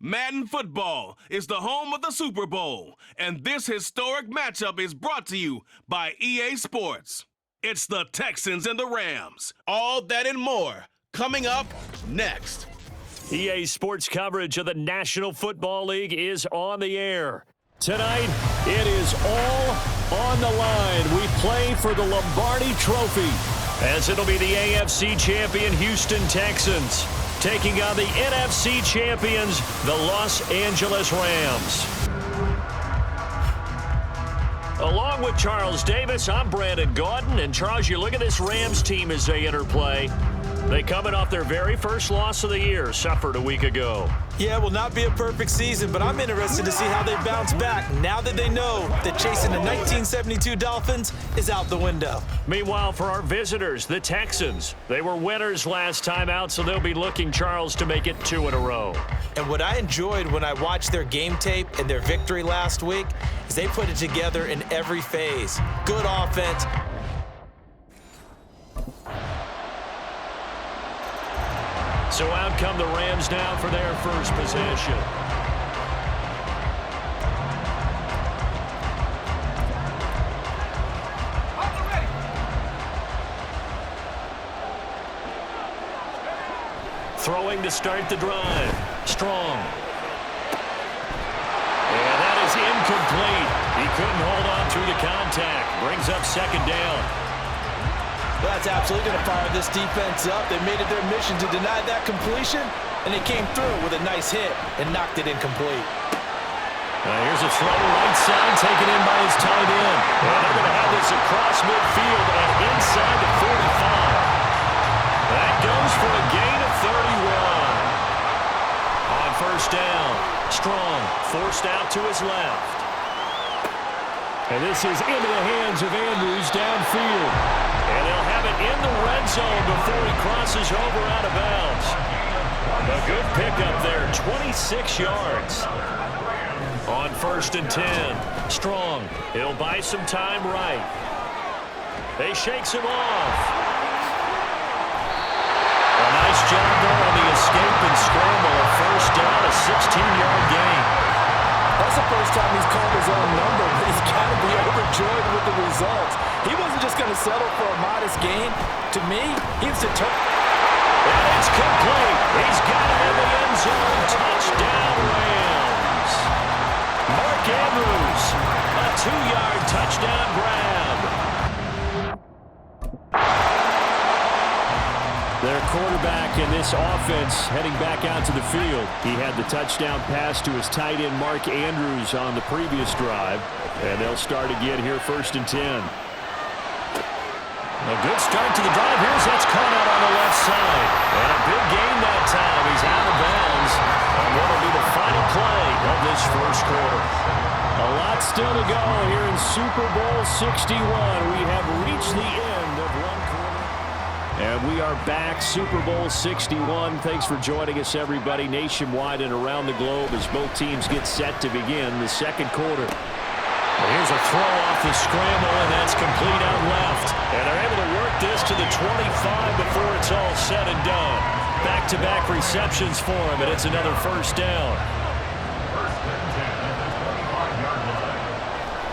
Madden football is the home of the Super Bowl, and this historic matchup is brought to you by EA Sports. It's the Texans and the Rams. All that and more coming up next. EA Sports coverage of the National Football League is on the air. Tonight, it is all on the line. We play for the Lombardi Trophy, as it'll be the AFC champion Houston Texans taking on the NFC champions, the Los Angeles Rams. Along with Charles Davis, I'm Brandon Gaudin. And Charles, you look at this Rams team as they enter play. They coming off their very first loss of the year, suffered a week ago. Yeah, it will not be a perfect season, but I'm interested to see how they bounce back now that they know that chasing the 1972 Dolphins is out the window. Meanwhile, for our visitors, the Texans, they were winners last time out, so they'll be looking, Charles, to make it 2 in a row. And what I enjoyed when I watched their game tape and their victory last week is they put it together in every phase. Good offense. So out come the Rams now for their first possession. Throwing to start the drive. Strong. And that is incomplete. He couldn't hold on through the contact. Brings up second down. Well, that's absolutely going to fire this defense up. They made it their mission to deny that completion, and they came through with a nice hit and knocked it incomplete. Here's a throw right side taken in by his tight end. And they're going to have this across midfield and inside the 45. That goes for a gain of 31. On first down, Strong forced out to his left. And this is into the hands of Andrews downfield. And they'll have it in the red zone before he crosses over out of bounds. A good pickup there, 26 yards. On first and 10, Strong. He'll buy some time right. They shakes him off. A nice job there on the escape and scramble. A first down, a 16-yard gain. That's the first time he's called his own number, but he's got to be overjoyed with the results. He wasn't just going to settle for a modest gain. To me, he was determined. And it's complete. He's got it in the end zone. Touchdown, Rams. Mark Andrews, a 2-yard touchdown grab. Their quarterback in this offense heading back out to the field. He had the touchdown pass to his tight end Mark Andrews on the previous drive. And they'll start again here first and 10. A good start to the drive. Here's that's caught out on the left side. And a big gain that time. He's out of bounds. And that'll be the final play of this first quarter. A lot still to go here in Super Bowl 61. We have reached the end of one quarter. And we are back, Super Bowl 61. Thanks for joining us, everybody, nationwide and around the globe as both teams get set to begin the second quarter. Here's a throw off the scramble, and that's complete out left. And they're able to work this to the 25 before it's all said and done. Back-to-back receptions for him, and it's another first down.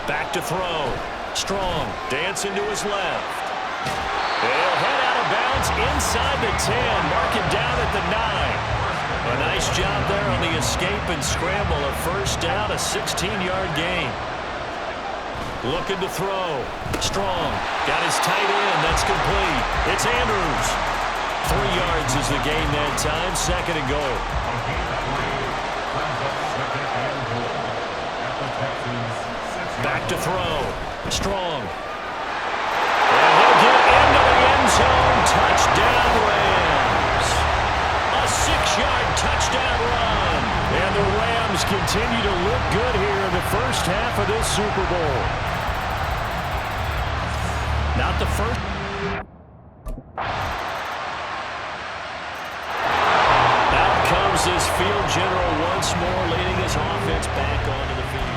Back to throw. Strong, dancing to his left. They'll head out of bounds inside the 10, mark it down at the 9. A nice job there on the escape and scramble. A first down, a 16-yard gain. Looking to throw. Strong. Got his tight end. That's complete. It's Andrews. 3 yards is the gain that time. Second and goal. Back to throw. Strong. And he'll get into the end zone. Touchdown, Rams. A 6-yard touchdown run. And the Rams continue to look good here in the first half of this Super Bowl. Not the first. Out comes this field general once more, leading his offense back onto the field.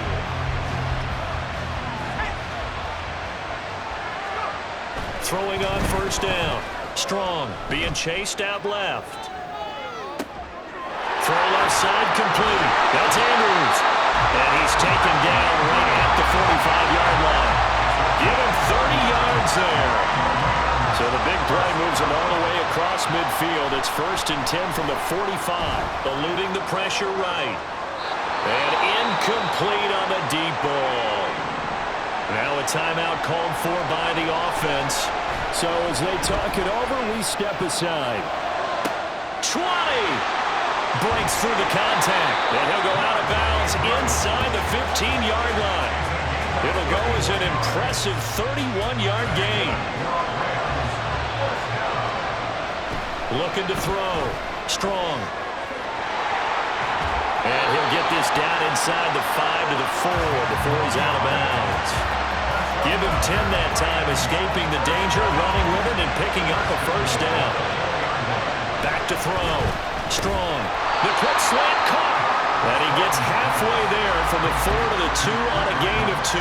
Throwing on first down. Strong being chased out left. Throw left side complete. That's Andrews. And he's taken down right at the 45-yard line. Give him 30 yards there. So the big play moves him all the way across midfield. It's 1st and 10 from the 45. Eluding the pressure right. And incomplete on the deep ball. Now a timeout called for by the offense. So as they talk it over, we step aside. 20! Breaks through the contact. And he'll go out of bounds inside the 15-yard line. It'll go as an impressive 31-yard gain. Looking to throw. Strong. And he'll get this down inside the 5 to the 4 before he's out of bounds. Give him 10 that time, escaping the danger, running with it, and picking up a first down. Back to throw. Strong. The quick slant caught. And he gets halfway there from the 4 to the 2 on a gain of 2.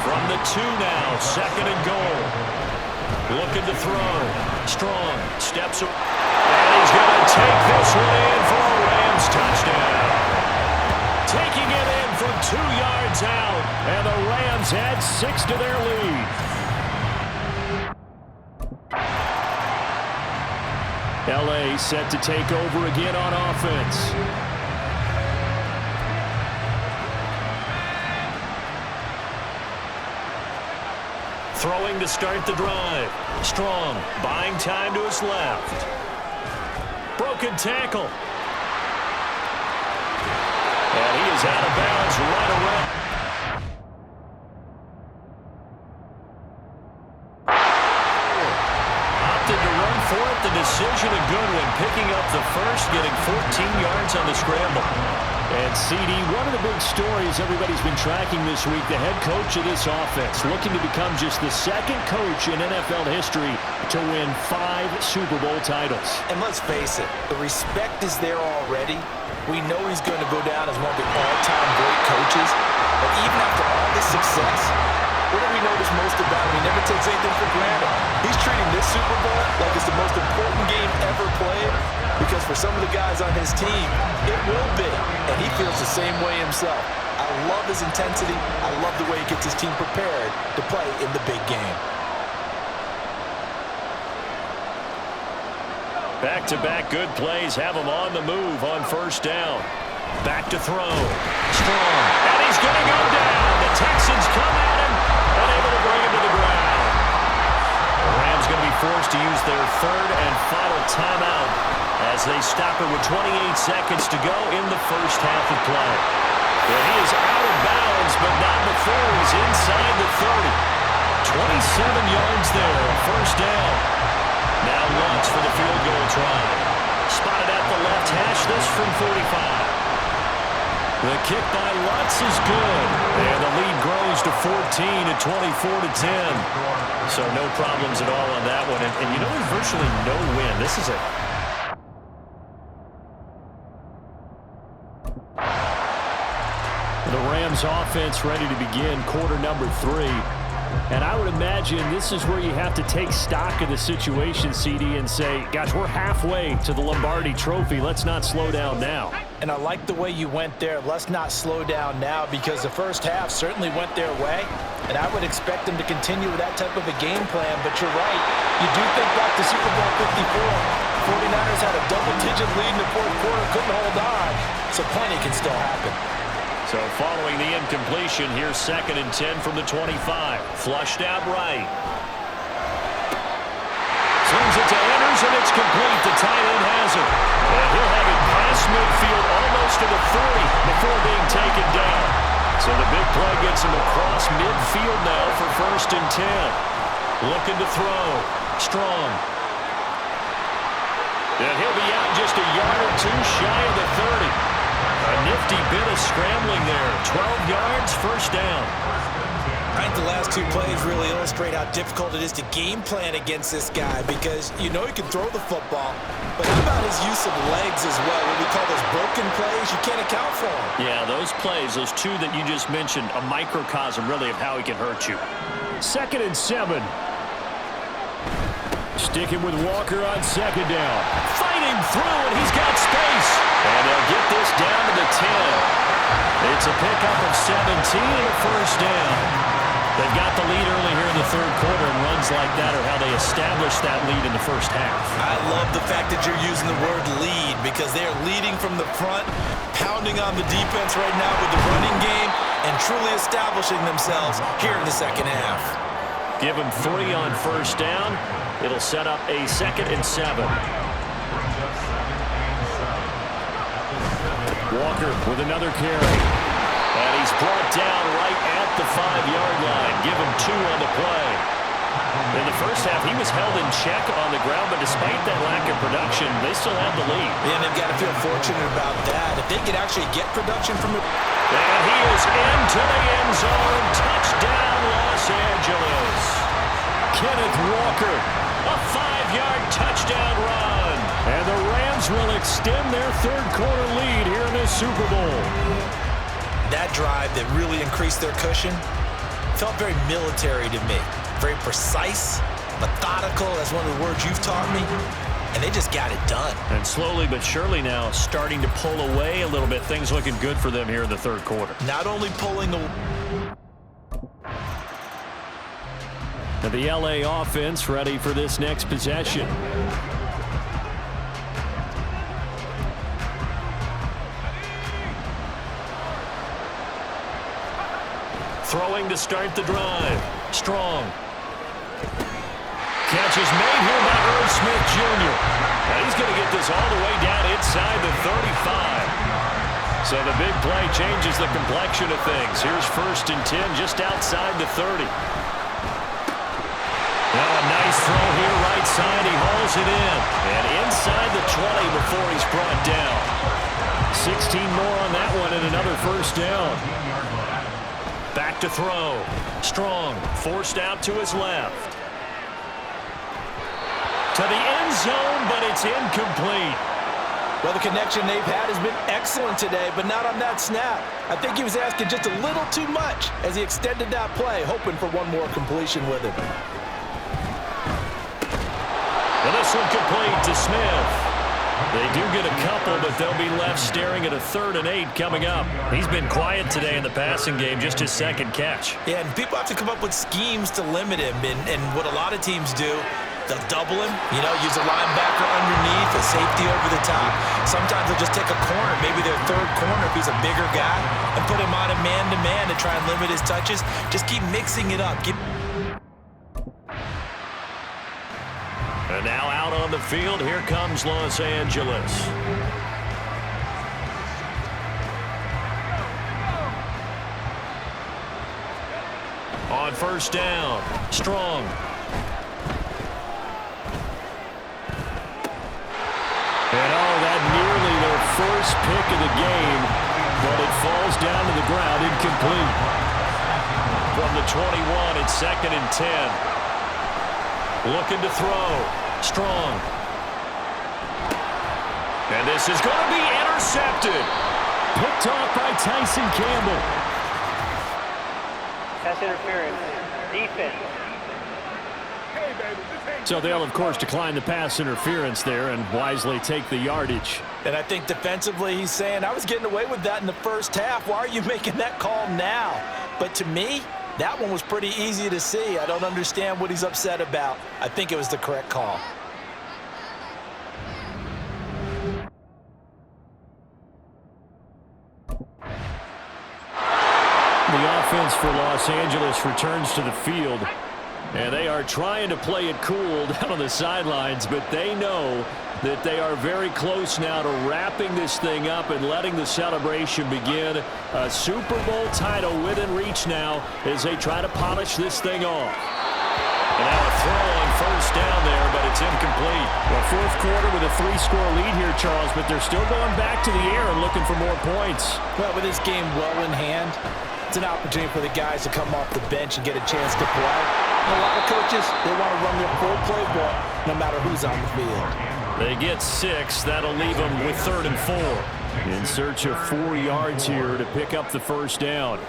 From the 2 now, 2nd and goal. Looking to throw. Strong. Steps up. And he's going to take this one in for a Rams touchdown. Taking it in from 2 yards out. And the Rams add 6 to their lead. L.A. set to take over again on offense. Throwing to start the drive. Strong, buying time to his left. Broken tackle. And he is out of bounds right around. Opted to run for it. The decision a good one. Picking up the first, getting 14 yards on the scramble. And CD, one of the big stories everybody's been tracking this week, the head coach of this offense, looking to become just the 2nd coach in NFL history to win 5 Super Bowl titles. And let's face it, the respect is there already. We know he's going to go down as one of the all-time great coaches. But even after all this success, what do we notice most about him? He never takes anything for granted. He's treating this Super Bowl like it's the most important game ever played, because for some of the guys on his team, it will be. And he feels the same way himself. I love his intensity. I love the way he gets his team prepared to play in the big game. Back-to-back good plays have him on the move on 1st down. Back to throw. Strong. And he's going to go down. The Texans come at him, unable to bring him to the ground. The Rams going to be forced to use their 3rd and final timeout as they stop it with 28 seconds to go in the first half of play. And he is out of bounds, but not before he's inside the 30. 27 yards there, 1st down. Now Lutz for the field goal try. Spotted at the left hash, this from 45. The kick by Lutz is good. And the lead grows to 14 at 24-10. So no problems at all on that one. And you know, there's virtually no win. This is a... The Rams offense ready to begin quarter number 3. And I would imagine this is where you have to take stock of the situation, CD, and say, gosh, we're halfway to the Lombardi Trophy. Let's not slow down now. And I like the way you went there. Let's not slow down now, because the first half certainly went their way. And I would expect them to continue with that type of a game plan. But you're right. You do think back to Super Bowl 54. 49ers had a double-digit lead in the 4th quarter, couldn't hold on. So plenty can still happen. So following the incompletion, here's 2nd and 10 from the 25. Flushed out right. Sends it to Andrews, and it's complete. The tight end has it. And he'll have it past midfield almost to the 40 before being taken down. So the big play gets him across midfield now for 1st and 10. Looking to throw. Strong. And he'll be out just a yard or 2 shy of the 30. A nifty bit of scrambling there. 12 yards, 1st down. I think the last 2 plays really illustrate how difficult it is to game plan against this guy, because you know he can throw the football, but how about his use of legs as well? What we call those broken plays, you can't account for them. Yeah, those plays, those 2 that you just mentioned, a microcosm really of how he can hurt you. 2nd and 7. Sticking with Walker on second down. Fighting through, and he's got space. And they'll get this down to the 10. It's a pickup of 17 and a first down. They've got the lead early here in the third quarter, and runs like that are how they establish that lead in the first half. I love the fact that you're using the word lead because they're leading from the front, pounding on the defense right now with the running game, and truly establishing themselves here in the second half. Give them 3 on first down. It'll set up a 2nd and 7. Walker with another carry. And he's brought down right at the 5-yard line. Give him 2 on the play. In the first half, he was held in check on the ground, but despite that lack of production, they still have the lead. Yeah, and they've got to feel fortunate about that. If they could actually get production from it. And he is into the end zone. Touchdown, Los Angeles. Kenneth Walker, a 5-yard touchdown run. And the Rams will extend their third quarter lead here in the Super Bowl. That drive that really increased their cushion felt very military to me. Very precise, methodical. That's one of the words you've taught me. And they just got it done. And slowly but surely now starting to pull away a little bit. Things looking good for them here in the third quarter. Not only pulling away. The LA offense ready for this next possession. Throwing to start the drive. Strong. Catch is made here by Irv Smith Jr. Now he's going to get this all the way down inside the 35. So the big play changes the complexion of things. Here's 1st and 10 just outside the 30. Now a nice throw here right side. He hauls it in. And inside the 20 before he's brought down. 16 more on that one and another first down. Back to throw. Strong. Forced out to his left. To the end zone, but it's incomplete. Well, the connection they've had has been excellent today, but not on that snap. I think he was asking just a little too much as he extended that play, hoping for one more completion with him. And this one complete to Smith. They do get a couple, but they'll be left staring at a 3rd and 8 coming up. He's been quiet today in the passing game, just his 2nd catch. Yeah, and people have to come up with schemes to limit him, and what a lot of teams do, they'll double him, use a linebacker underneath, a safety over the top. Sometimes they'll just take a corner, maybe their 3rd corner if he's a bigger guy, and put him on a man-to-man to try and limit his touches. Just keep mixing it up. And now out on the field, here comes Los Angeles. On first down, Strong. And that nearly their first pick of the game, but it falls down to the ground incomplete. From the 21, it's 2nd and 10. Looking to throw. Strong. And this is going to be intercepted. Picked off by Tyson Campbell. Pass interference. Defense. So they'll, of course, decline the pass interference there and wisely take the yardage. And I think defensively he's saying, I was getting away with that in the first half. Why are you making that call now? But to me, that one was pretty easy to see. I don't understand what he's upset about. I think it was the correct call. The offense for Los Angeles returns to the field. And they are trying to play it cool down on the sidelines, but they know that they are very close now to wrapping this thing up and letting the celebration begin. A Super Bowl title within reach now as they try to polish this thing off. And now a throw on first down there, but it's incomplete. Well, fourth quarter with a 3-score lead here, Charles, but they're still going back to the air and looking for more points. Well, with this game well in hand, it's an opportunity for the guys to come off the bench and get a chance to play. And a lot of coaches, they want to run their full playbook no matter who's on the field. They get 6. That'll leave them with 3rd and 4. In search of 4 yards here to pick up the first down.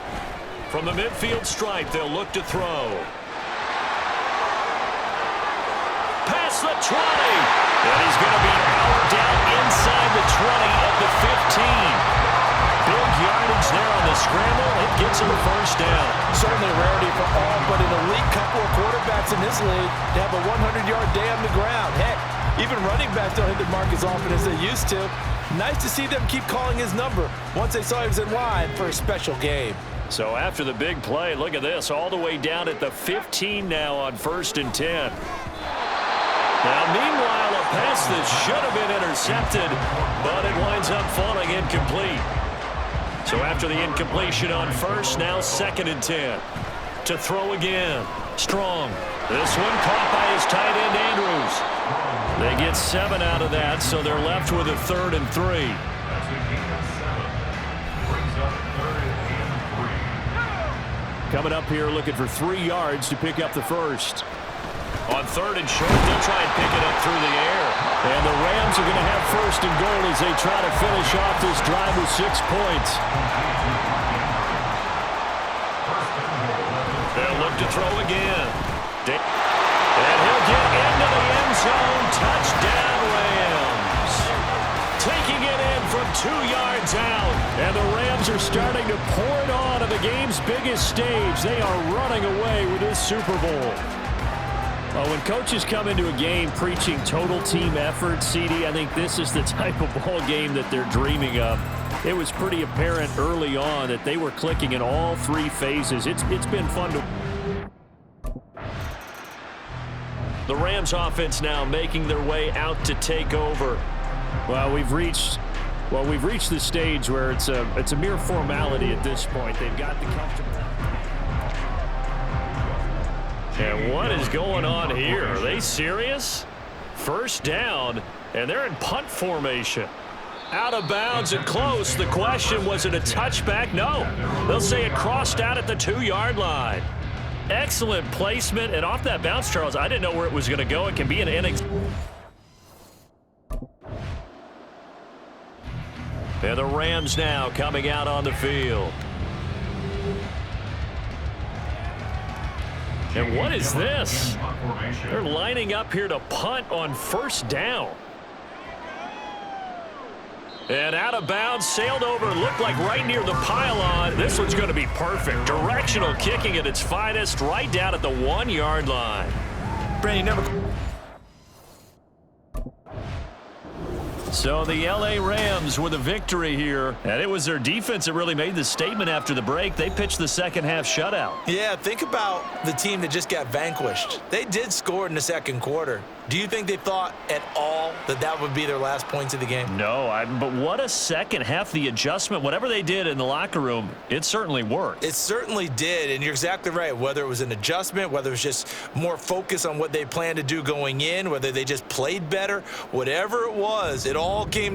From the midfield stripe, they'll look to throw. Pass across the 20. And he's going to be out down inside the 20 at the 15. Big yardage there on the scramble. It gets him a first down. Certainly a rarity for all but an elite couple of quarterbacks in this league to have a 100-yard day on the ground. Heck, even running backs don't hit the mark as often as they used to. Nice to see them keep calling his number once they saw he was in line for a special game. So after the big play, look at this, all the way down at the 15 now on 1st and 10. Now, meanwhile, a pass that should have been intercepted, but it winds up falling incomplete. So after the incompletion on 1st, now 2nd and 10. To throw again. Strong. This one caught by his tight end, Andrews. They get 7 out of that, so they're left with a 3rd and 3. Coming up here looking for 3 yards to pick up the first. On 3rd and short, they'll try and pick it up through the air. And the Rams are going to have 1st and goal as they try to finish off this drive with 6 points. They'll look to throw again. And he'll get into the end zone. Touchdown, Rams. Taking it in from 2 yards out. And the Rams are starting to pour it on the game's biggest stage. They are running away with this Super Bowl. Well, when coaches come into a game preaching total team effort, CD, I think this is the type of ball game that they're dreaming of. It was pretty apparent early on that they were clicking in all 3 phases. It's been fun to... The Rams offense now making their way out to take over. Well, we've reached the stage where it's a mere formality at this point. They've got the comfortable. And what is going on here? Are they serious? 1st down, and they're in punt formation. Out of bounds and close. The question, was it a touchback? No. They'll say it crossed out at the 2-yard line. Excellent placement, and off that bounce, Charles, I didn't know where it was going to go. It can be an inning. And the Rams now coming out on the field. And what is this? They're lining up here to punt on 1st down. And out of bounds, sailed over, looked like right near the pylon. This one's going to be perfect. Directional kicking at its finest, right down at the 1-yard line. Brandon, never... So the L.A. Rams with a victory here. And it was their defense that really made the statement after the break. They pitched the second-half shutout. Yeah, think about the team that just got vanquished. They did score in the 2nd quarter. Do you think they thought at all that that would be their last points of the game? No, but what a second half. The adjustment, whatever they did in the locker room, it certainly worked. It certainly did, and you're exactly right. Whether it was an adjustment, whether it was just more focus on what they planned to do going in, whether they just played better, whatever it was, it all came together.